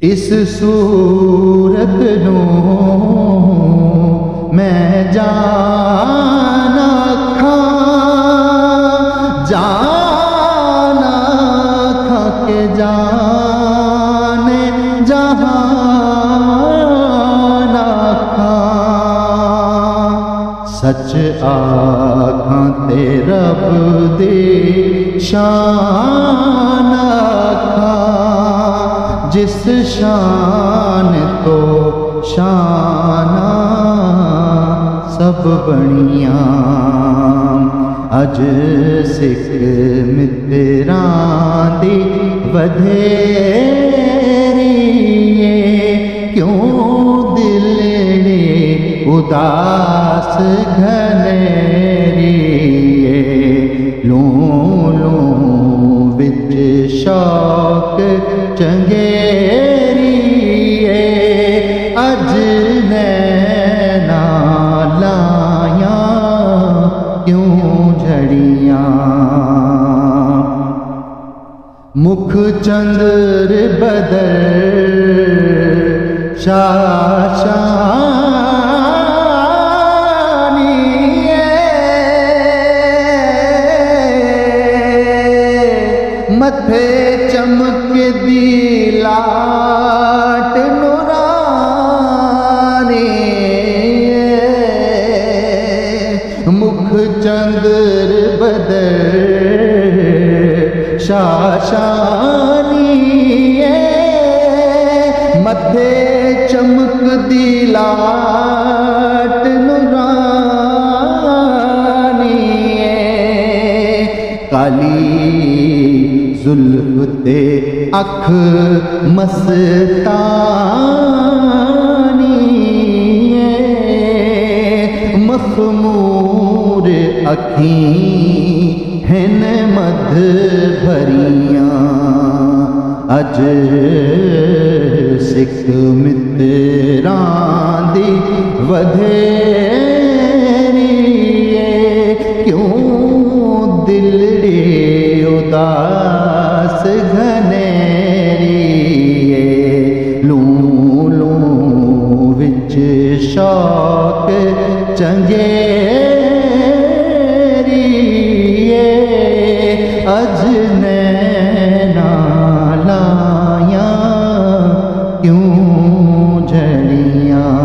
इस सूरत नूं मैं जाना खां के जाने जहाना खां। सच आखां ते रब दे शान आखां, जिस शान तो शाना सब बनियां। अज सिख मित्रां दी वधेरी क्यों दिलड़े उदास घनेरी। लूं लूं विच शौक चंगेरी अज नैना लाया क्यों झड़ियां। मुख चंद्र बदर शाशानी मथे चमक दी लाट नूरानी। मुख चंद्र बदर शाशानी मथे चमक दी लाट नूरानी। काली जुल्फ ते अख मस्तानी मखमूर अखीं हैन मध भरियां। अज सिख मित्रां दी वधेरी क्यों दिलड़े उदास घनेरी। लूं लूं विच शौक चंगेरी अज नैना लाया क्यों झड़ियां।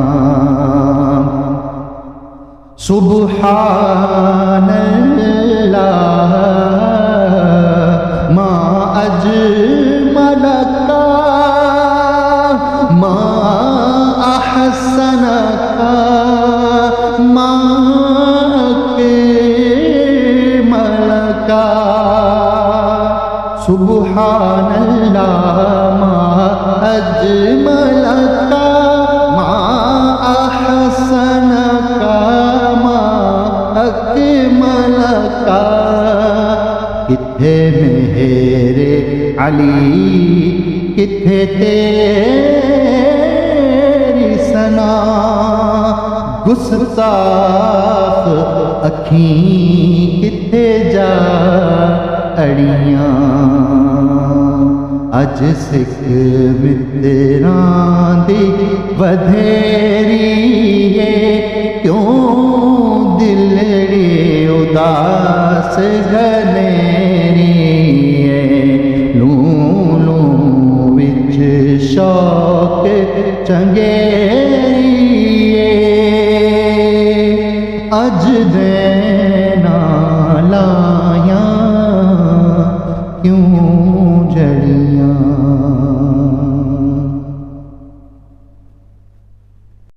सुब्हानल्लाह मा अजमल का मा अहसन का मा अकमल का। सुब्हानल्लाह मा अजमल का मा अहसन का मा अकमल का। किथे मेरे अली किथे तेरी सना। गुस्ताख अखीं किथे जा अड़ियां। अज सिख मित्रां दी वधेरी क्यों दिलड़े उदास घनेरी। लूं लूं विच शौक चंगेरी अज नैना लाया क्यों झड़ियां।